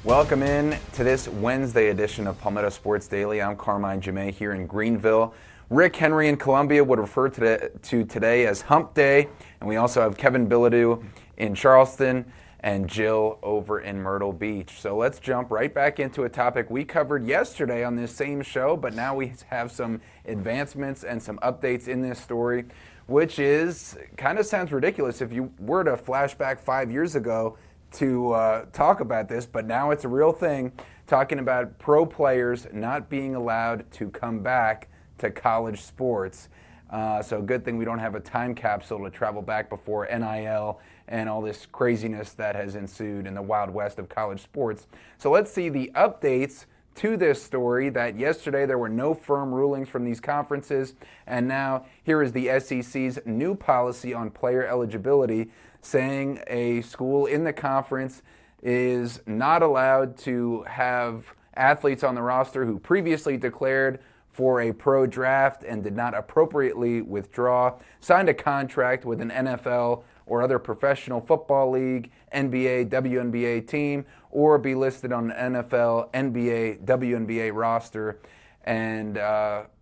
Welcome in to this Wednesday edition of Palmetto Sports Daily. I'm Carmine Jamay here in Greenville. Rick Henry in Columbia would refer to today as Hump Day, and we also have Kevin Bilodeau in Charleston and Jill over in Myrtle Beach. So let's jump right back into a topic we covered yesterday on this same show, but now we have some advancements and some updates in this story, which is kind of sounds ridiculous if you were to flashback 5 years ago to talk about this, but now it's a real thing, talking about pro players not being allowed to come back to college sports. So good thing we don't have a time capsule to travel back before NIL and all this craziness that has ensued in the Wild West of college sports. So let's see the updates to this story that yesterday there were no firm rulings from these conferences, and now here is the SEC's new policy on player eligibility, saying a school in the conference is not allowed to have athletes on the roster who previously declared for a pro draft and did not appropriately withdraw, signed a contract with an NFL or other professional football league, NBA, WNBA team, or be listed on an NFL, NBA, WNBA roster. And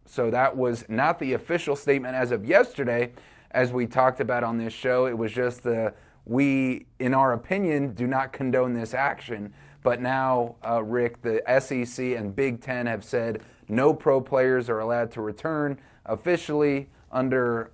so that was not the official statement as of yesterday, as we talked about on this show. It was just we, in our opinion, do not condone this action. But now, Rick, the SEC and Big Ten have said no pro players are allowed to return officially under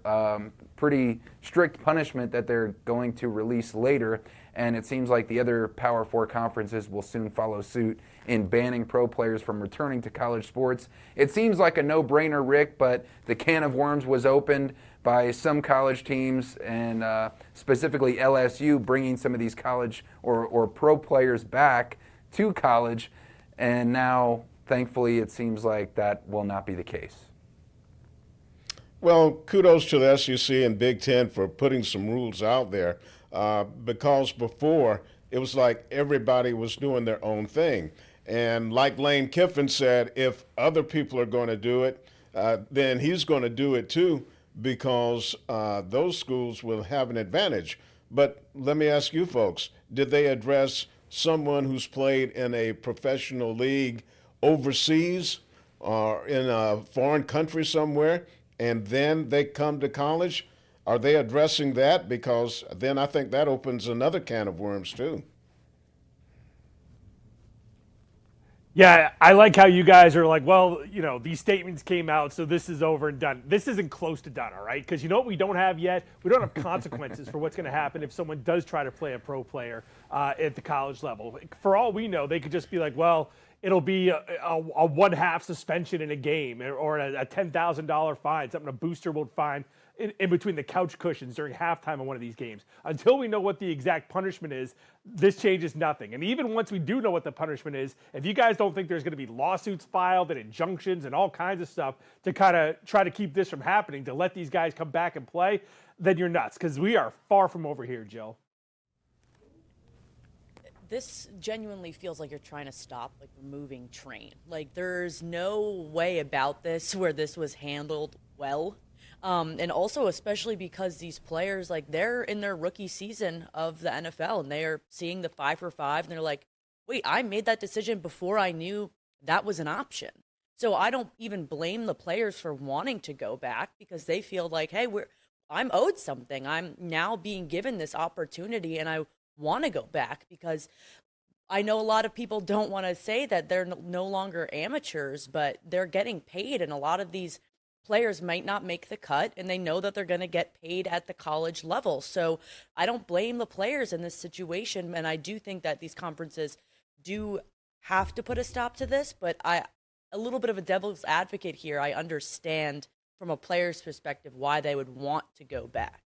pretty strict punishment that they're going to release later. And it seems like the other Power Four conferences will soon follow suit in banning pro players from returning to college sports. It seems like a no-brainer, Rick, but the can of worms was opened by some college teams, and specifically LSU bringing some of these college or pro players back to college. And now, thankfully, it seems like that will not be the case. Well, kudos to the SEC and Big Ten for putting some rules out there, because before it was like everybody was doing their own thing. And like Lane Kiffin said, if other people are going to do it, then he's going to do it too, because those schools will have an advantage. But let me ask you folks, did they address someone who's played in a professional league overseas or in a foreign country somewhere, and then they come to college? Are they addressing that? Because then I think that opens another can of worms too. Yeah, I like how you guys are like, well, these statements came out, so this is over and done. This isn't close to done, all right? Because you know what we don't have yet? We don't have consequences for what's going to happen if someone does try to play a pro player at the college level. For all we know, they could just be like, well, it'll be a one-half suspension in a game, or a $10,000 fine, something a booster will find in between the couch cushions during halftime of one of these games. Until we know what the exact punishment is, this changes nothing. And even once we do know what the punishment is, if you guys don't think there's going to be lawsuits filed and injunctions and all kinds of stuff to kind of try to keep this from happening, to let these guys come back and play, then you're nuts, because we are far from over here, Jill. This genuinely feels like you're trying to stop a moving train. Like, there's no way about this where this was handled well. And also, especially because these players, they're in their rookie season of the NFL, and they are seeing the 5 for 5, and they're like, wait, I made that decision before I knew that was an option. So I don't even blame the players for wanting to go back, because they feel like, hey, I'm owed something. I'm now being given this opportunity, and I want to go back, because I know a lot of people don't want to say that they're no longer amateurs, but they're getting paid, and a lot of these players might not make the cut, and they know that they're going to get paid at the college level. So I don't blame the players in this situation, and I do think that these conferences do have to put a stop to this, but a little bit of a devil's advocate here. I understand from a player's perspective why they would want to go back.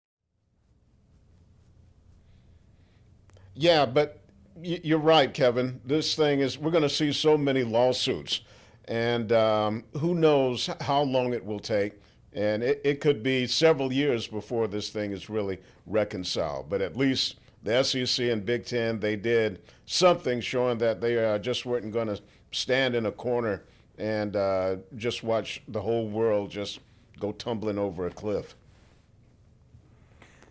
Yeah, but you're right, Kevin. This thing is, we're going to see so many lawsuits. And who knows how long it will take. And it could be several years before this thing is really reconciled. But at least the SEC and Big Ten, they did something showing that they just weren't going to stand in a corner and just watch the whole world just go tumbling over a cliff.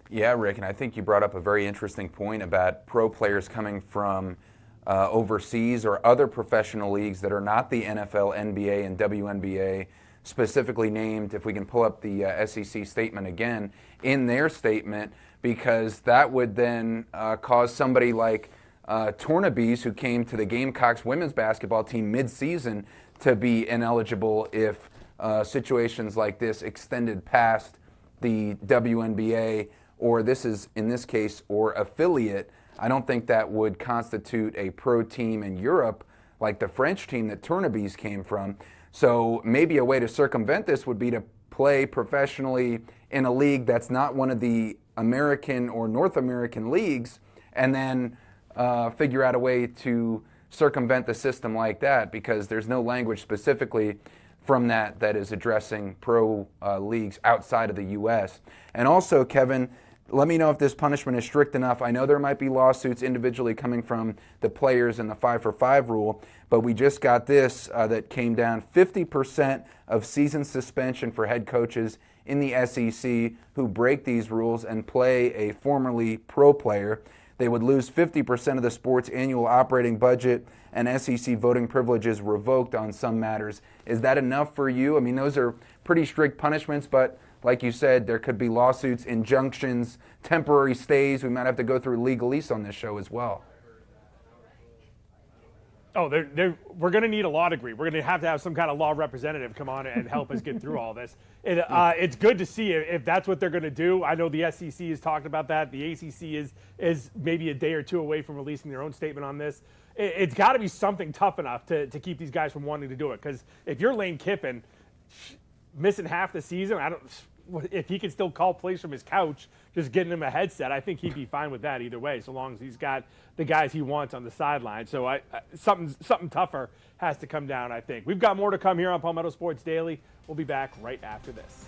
Yeah, Rick, and I think you brought up a very interesting point about pro players coming from overseas or other professional leagues that are not the NFL, NBA, and WNBA, specifically named, if we can pull up the SEC statement again, in their statement, because that would then cause somebody like Tornabees, who came to the Gamecocks women's basketball team mid-season, to be ineligible if situations like this extended past the WNBA, or this is, in this case, or affiliate. I don't think that would constitute a pro team in Europe like the French team that Tornabees came from. So maybe a way to circumvent this would be to play professionally in a league that's not one of the American or North American leagues, and then figure out a way to circumvent the system like that, because there's no language specifically from that is addressing pro leagues outside of the U.S. And also, Kevin, let me know if this punishment is strict enough. I know there might be lawsuits individually coming from the players in the 5-for-5 rule, but we just got this that came down: 50% of season suspension for head coaches in the SEC who break these rules and play a formerly pro player. They would lose 50% of the sport's annual operating budget, and SEC voting privileges revoked on some matters. Is that enough for you? I mean, those are pretty strict punishments, but like you said, there could be lawsuits, injunctions, temporary stays. We might have to go through legalese on this show as well. Oh, we're going to need a law degree. We're going to have some kind of law representative come on and help us get through all this. It's good to see if that's what they're going to do. I know the SEC has talked about that. The ACC is maybe a day or two away from releasing their own statement on this. It's got to be something tough enough to keep these guys from wanting to do it. Because if you're Lane Kiffin, missing half the season, if he can still call plays from his couch, just getting him a headset, I think he'd be fine with that either way, so long as he's got the guys he wants on the sideline. So something tougher has to come down, I think. We've got more to come here on Palmetto Sports Daily. We'll be back right after this.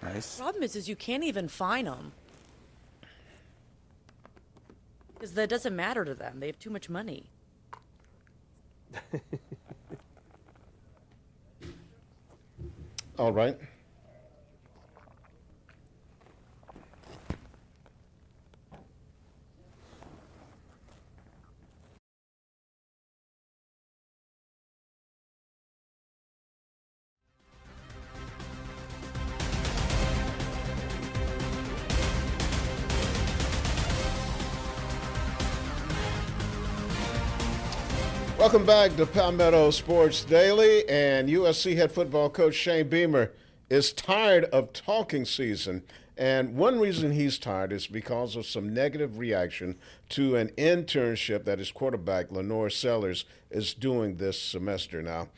Nice. The problem is you can't even fine them. Because that doesn't matter to them. They have too much money. All right. Welcome back to Palmetto Sports Daily, and USC head football coach Shane Beamer is tired of talking season, and one reason he's tired is because of some negative reaction to an internship that his quarterback Lenore Sellers is doing this semester. Now,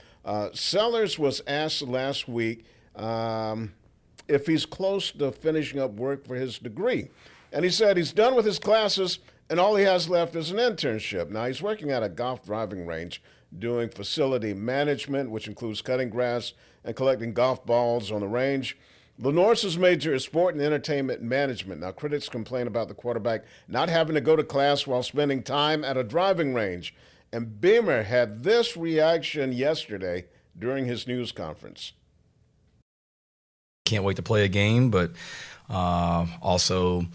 Sellers was asked last week if he's close to finishing up work for his degree, and he said he's done with his classes and all he has left is an internship. Now, he's working at a golf driving range doing facility management, which includes cutting grass and collecting golf balls on the range. Lenore's major is sport and entertainment management. Now, critics complain about the quarterback not having to go to class while spending time at a driving range. And Beamer had this reaction yesterday during his news conference. Can't wait to play a game, but also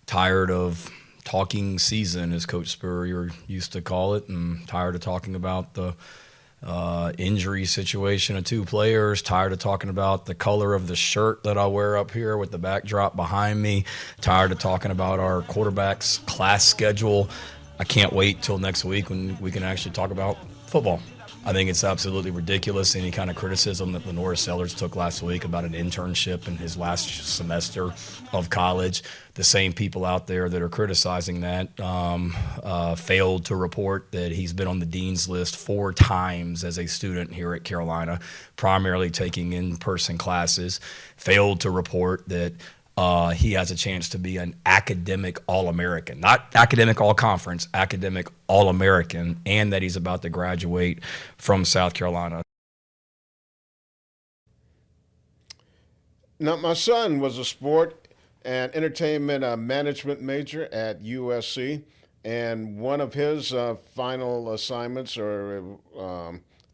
tired of talking season, as Coach Spurrier used to call it, and tired of talking about the injury situation of two players, tired of talking about the color of the shirt that I wear up here with the backdrop behind me, tired of talking about our quarterback's class schedule. I can't wait till next week when we can actually talk about football. I think it's absolutely ridiculous, any kind of criticism that Lenore Sellers took last week about an internship in his last semester of college. The same people out there that are criticizing that failed to report that he's been on the dean's list 4 times as a student here at Carolina, primarily taking in-person classes, failed to report that he has a chance to be an academic All-American, not academic All-Conference, academic All-American, and that he's about to graduate from South Carolina. Now, my son was a sport and entertainment management major at USC, And one of his final assignments or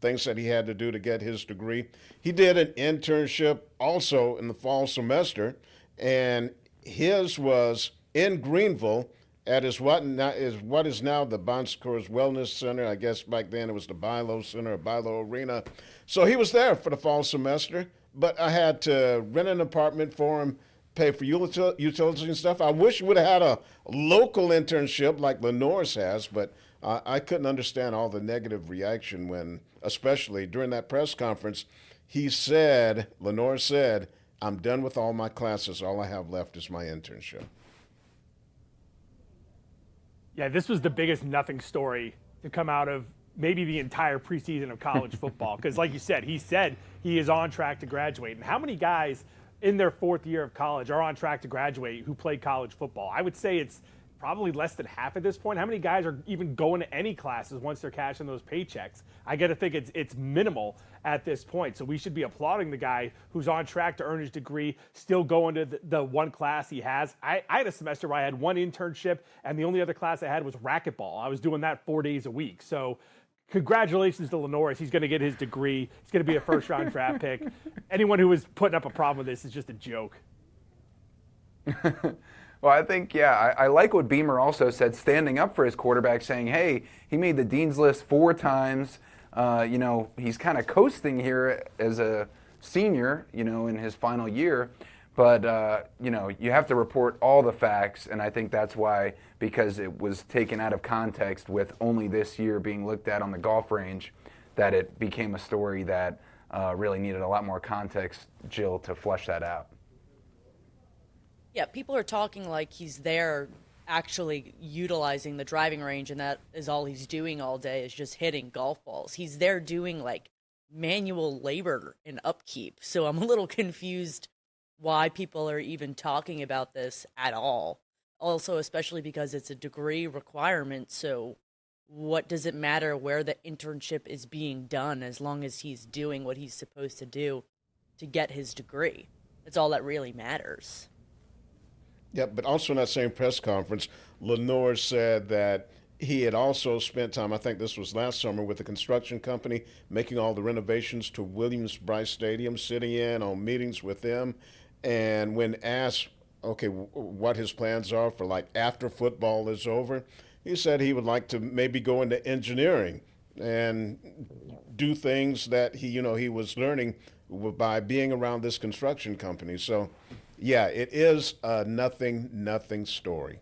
things that he had to do to get his degree, he did an internship also in the fall semester, and his was in Greenville at what is now the Bon Secours Wellness Center. I guess back then it was the Bilo Center or Bilo Arena. So he was there for the fall semester, but I had to rent an apartment for him, pay for utilities and stuff. I wish we would have had a local internship like Lenore's has, but I couldn't understand all the negative reaction when, especially during that press conference, Lenore said, "I'm done with all my classes. All I have left is my internship." Yeah, this was the biggest nothing story to come out of maybe the entire preseason of college football. Because like you said he is on track to graduate. And how many guys in their fourth year of college are on track to graduate who played college football? I would say it's probably less than half at this point. How many guys are even going to any classes once they're cashing those paychecks? I got to think it's minimal at this point. So we should be applauding the guy who's on track to earn his degree, still going to the one class he has. I had a semester where I had one internship, and the only other class I had was racquetball. I was doing that 4 days a week. So congratulations to Lenore's. He's going to get his degree. He's going to be a first-round draft pick. Anyone who is putting up a problem with this is just a joke. Well, I think, yeah, I like what Beamer also said, standing up for his quarterback, saying, hey, he made the Dean's List 4 times. He's kind of coasting here as a senior, in his final year. But, you have to report all the facts, and I think that's why, because it was taken out of context with only this year being looked at on the golf range, that it became a story that really needed a lot more context, Jill, to flesh that out. Yeah, people are talking like he's there actually utilizing the driving range, and that is all he's doing all day is just hitting golf balls. He's there doing like manual labor and upkeep. So I'm a little confused why people are even talking about this at all. Also, especially because it's a degree requirement. So what does it matter where the internship is being done as long as he's doing what he's supposed to do to get his degree? That's all that really matters. Yeah, but also in that same press conference, Lenore said that he had also spent time, I think this was last summer, with the construction company, making all the renovations to Williams-Brice Stadium, sitting in on meetings with them. And when asked, okay, what his plans are for like after football is over, he said he would like to maybe go into engineering and do things that he was learning by being around this construction company. So, yeah, it is a nothing story.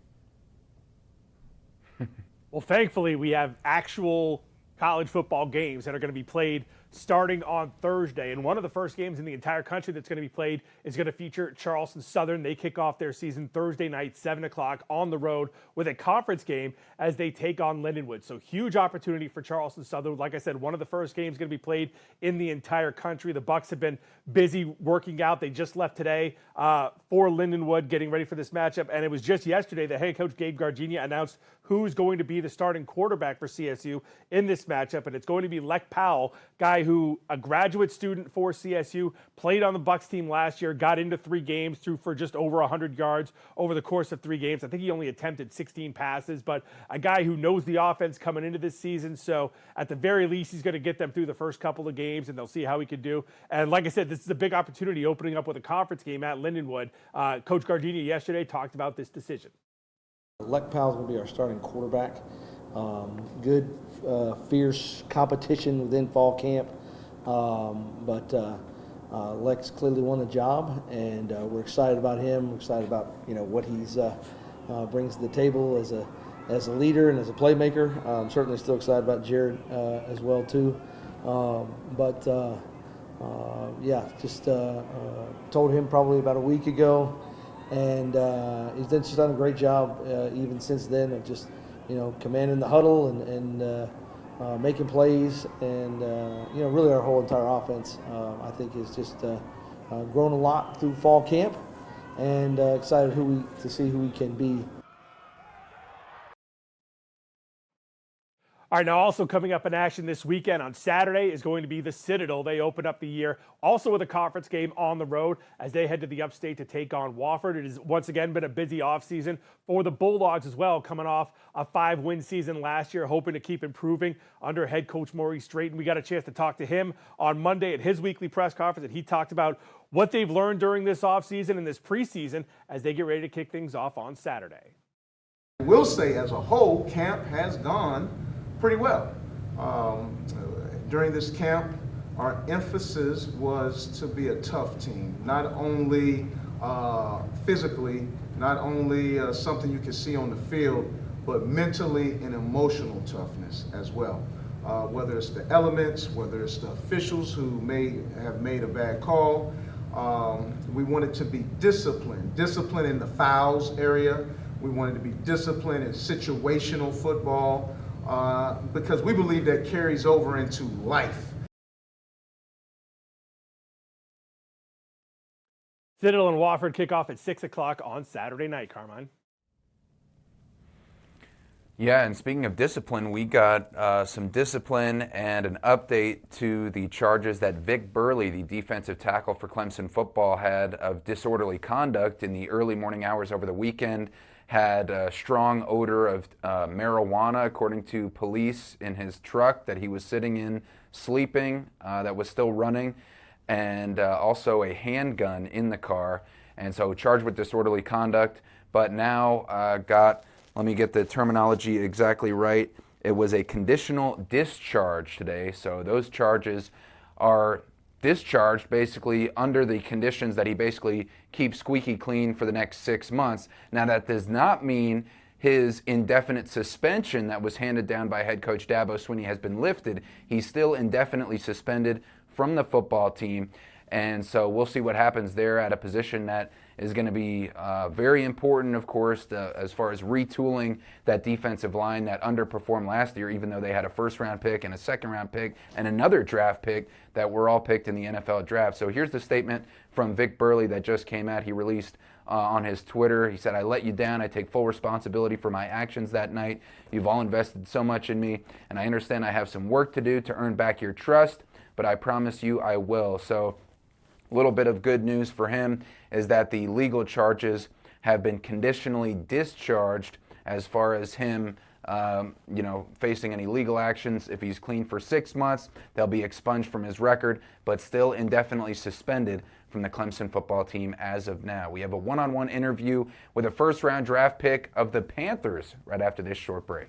Well, thankfully, we have actual college football games that are going to be played starting on Thursday. And one of the first games in the entire country that's going to be played is going to feature Charleston Southern. They kick off their season Thursday night, 7 o'clock on the road with a conference game as they take on Lindenwood. So huge opportunity for Charleston Southern. Like I said, one of the first games going to be played in the entire country. The Bucks have been busy working out. They just left today for Lindenwood, getting ready for this matchup. And it was just yesterday that head coach Gabe Gardenia announced who's going to be the starting quarterback for CSU in this matchup. And it's going to be Lech Powell, guy who a graduate student for CSU, played on the Bucks team last year, got into 3 games, threw for just over 100 yards over the course of 3 games. I think he only attempted 16 passes, but a guy who knows the offense coming into this season. So at the very least, he's going to get them through the first couple of games, and they'll see how he can do. And like I said, this is a big opportunity opening up with a conference game at Lindenwood. Coach Gardenia yesterday talked about this decision. Lech Powell's going to be our starting quarterback. Good, fierce competition within fall camp. But Lech's clearly won the job, and we're excited about him. We're excited about what he's brings to the table as a leader and as a playmaker. Certainly still excited about Jared as well too. Just told him probably about a week ago, and he's just done a great job even since then of just commanding the huddle and making plays, and really our whole entire offense I think is just grown a lot through fall camp, and excited to see who we can be. All right, now also coming up in action this weekend on Saturday is going to be the Citadel. They open up the year also with a conference game on the road as they head to the upstate to take on Wofford. It has once again been a busy offseason for the Bulldogs as well, coming off a 5-win season last year, hoping to keep improving under head coach Maurice Drayton. We got a chance to talk to him on Monday at his weekly press conference, and he talked about what they've learned during this offseason and this preseason as they get ready to kick things off on Saturday. I will say as a whole, camp has gone pretty well. During this camp, our emphasis was to be a tough team, not only physically, not only something you can see on the field, but mentally and emotional toughness as well. Whether it's the elements, whether it's the officials who may have made a bad call, we wanted to be disciplined in the fouls area. We wanted to be disciplined in situational football. Because we believe that carries over into life. Citadel and Wofford kick off at 6 o'clock on Saturday night, Carmine. Yeah, and speaking of discipline, we got some discipline and an update to the charges that Vic Burley, the defensive tackle for Clemson football, had of disorderly conduct in the early morning hours over the weekend. Had a strong odor of marijuana, according to police, in his truck that he was sitting in, sleeping, that was still running, and also a handgun in the car. And so charged with disorderly conduct, but now let me get the terminology exactly right. It was a conditional discharge today, so those charges are discharged basically under the conditions that he basically keeps squeaky clean for the next 6 months. Now that does not mean his indefinite suspension that was handed down by head coach Dabo Swinney has been lifted. He's still indefinitely suspended from the football team. And so we'll see what happens there at a position that is going to be very important, of course, as far as retooling that defensive line that underperformed last year, even though they had a first-round pick and a second-round pick and another draft pick that were all picked in the NFL draft. So here's the statement from Vic Burley that just came out. He released on his Twitter. He said, "I let you down. I take full responsibility for my actions that night. You've all invested so much in me, and I understand I have some work to do to earn back your trust, but I promise you I will." So a little bit of good news for him is that the legal charges have been conditionally discharged as far as him facing any legal actions. If he's clean for 6 months, they'll be expunged from his record, but still indefinitely suspended from the Clemson football team as of now. We have a one-on-one interview with a first-round draft pick of the Panthers right after this short break.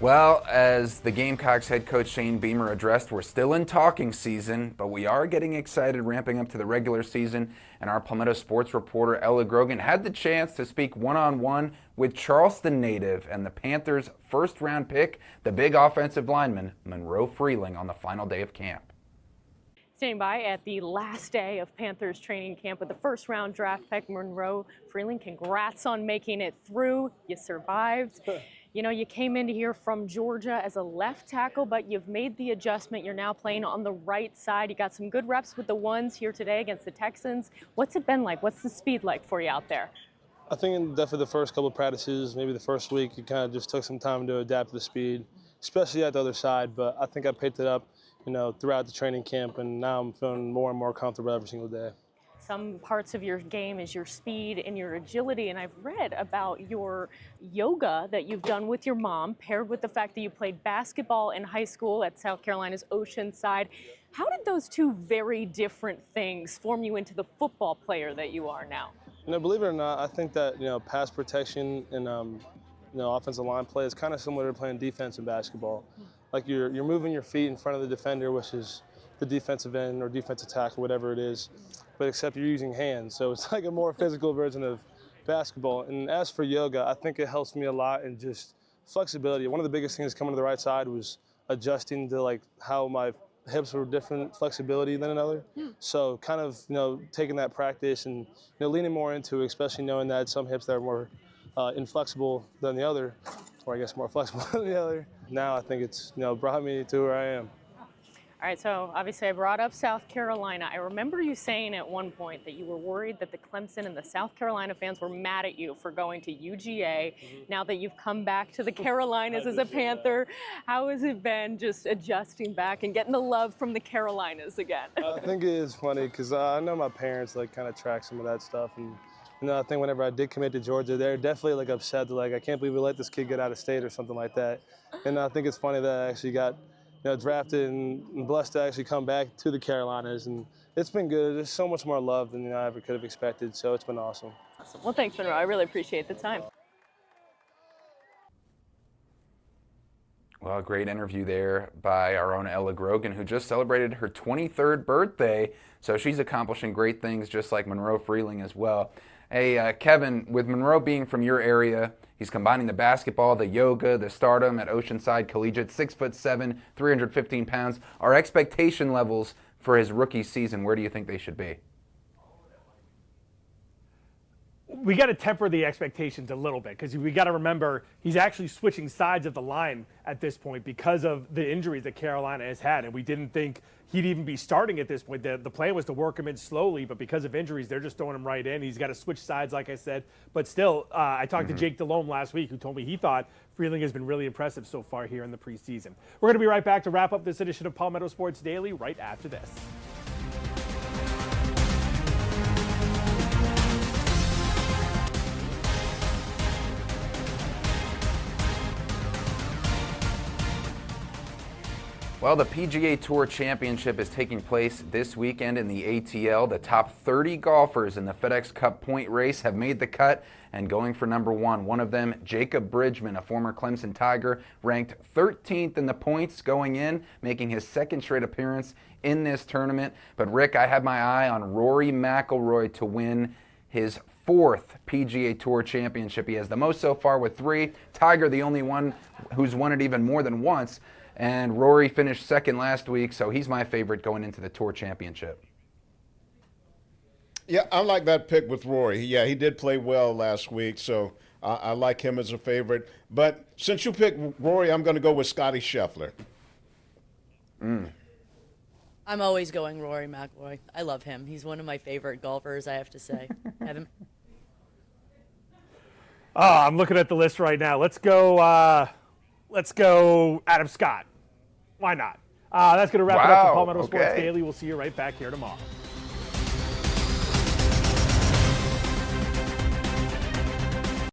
Well, as the Gamecocks head coach Shane Beamer addressed, we're still in talking season, but we are getting excited ramping up to the regular season, and our Palmetto sports reporter Ella Grogan had the chance to speak one-on-one with Charleston native and the Panthers' first-round pick, the big offensive lineman, Monroe Freeling, on the final day of camp. Standing by at the last day of Panthers training camp with the first-round draft pick, Monroe Freeling. Congrats on making it through. You survived. You know, you came into here from Georgia as a left tackle, but you've made the adjustment. You're now playing on the right side. You got some good reps with the ones here today against the Texans. What's it been like? What's the speed like for you out there? I think definitely the first couple of practices, maybe the first week, you kind of just took some time to adapt to the speed, especially at the other side. But I think I picked it up, throughout the training camp, and now I'm feeling more and more comfortable every single day. Some parts of your game is your speed and your agility, and I've read about your yoga that you've done with your mom, paired with the fact that you played basketball in high school at South Carolina's Oceanside. How did those two very different things form you into the football player that you are now? Believe it or not, I think that, pass protection and, offensive line play is kind of similar to playing defense in basketball. Like you're moving your feet in front of the defender, which is the defensive end or defensive tackle, whatever it is, but except you're using hands. So it's like a more physical version of basketball. And as for yoga, I think it helps me a lot in just flexibility. One of the biggest things coming to the right side was adjusting to how my hips were different flexibility than another. So kind of, taking that practice and, leaning more into it, especially knowing that some hips that are more inflexible than the other, or I guess more flexible than the other. Now I think it's, brought me to where I am. All All right, so obviously I brought up South Carolina. I remember you saying at one point that you were worried that the Clemson and the South Carolina fans were mad at you for going to UGA. Now that you've come back to the Carolinas as a Panther, how has it been just adjusting back and getting the love from the Carolinas again? I think it is funny because I know my parents like kind of track some of that stuff, and I think whenever I did commit to Georgia, they're definitely like upset. They're like, I can't believe we let this kid get out of state or something like that. And I think it's funny that I actually got drafted and blessed to actually come back to the Carolinas, and it's been good. There's so much more love than I ever could have expected, so it's been awesome. Well, thanks, Monroe. I really appreciate the time. Well, a great interview there by our own Ella Grogan, who just celebrated her 23rd birthday. So she's accomplishing great things just like Monroe Freeling as well. Hey, Kevin, with Monroe being from your area, he's combining the basketball, the yoga, the stardom at Oceanside Collegiate, 6'7", 315 pounds. Our expectation levels for his rookie season, where do you think they should be? We got to temper the expectations a little bit because we got to remember he's actually switching sides of the line at this point because of the injuries that Carolina has had, and we didn't think he'd even be starting at this point. The plan was to work him in slowly, but because of injuries, they're just throwing him right in. He's got to switch sides, like I said. But still, I talked to Jake Delhomme last week, who told me he thought Freeling has been really impressive so far here in the preseason. We're going to be right back to wrap up this edition of Palmetto Sports Daily right after this. Well, the PGA Tour Championship is taking place this weekend in the ATL. The top 30 golfers in the FedEx Cup point race have made the cut and going for number one. One of them, Jacob Bridgman, a former Clemson Tiger, ranked 13th in the points going in, making his second straight appearance in this tournament. But Rick, I had my eye on Rory McIlroy to win his fourth PGA Tour Championship. He has the most so far with 3. Tiger, the only one who's won it even more than once. And Rory finished second last week, so he's my favorite going into the Tour Championship. Yeah, I like that pick with Rory. Yeah, he did play well last week, so I like him as a favorite. But since you picked Rory, I'm going to go with Scotty Scheffler. I'm always going Rory McIlroy. I love him. He's one of my favorite golfers, I have to say. Evan? I'm looking at the list right now. Let's go Adam Scott. Why not? That's going to wrap it up for Palmetto Sports Daily. We'll see you right back here tomorrow.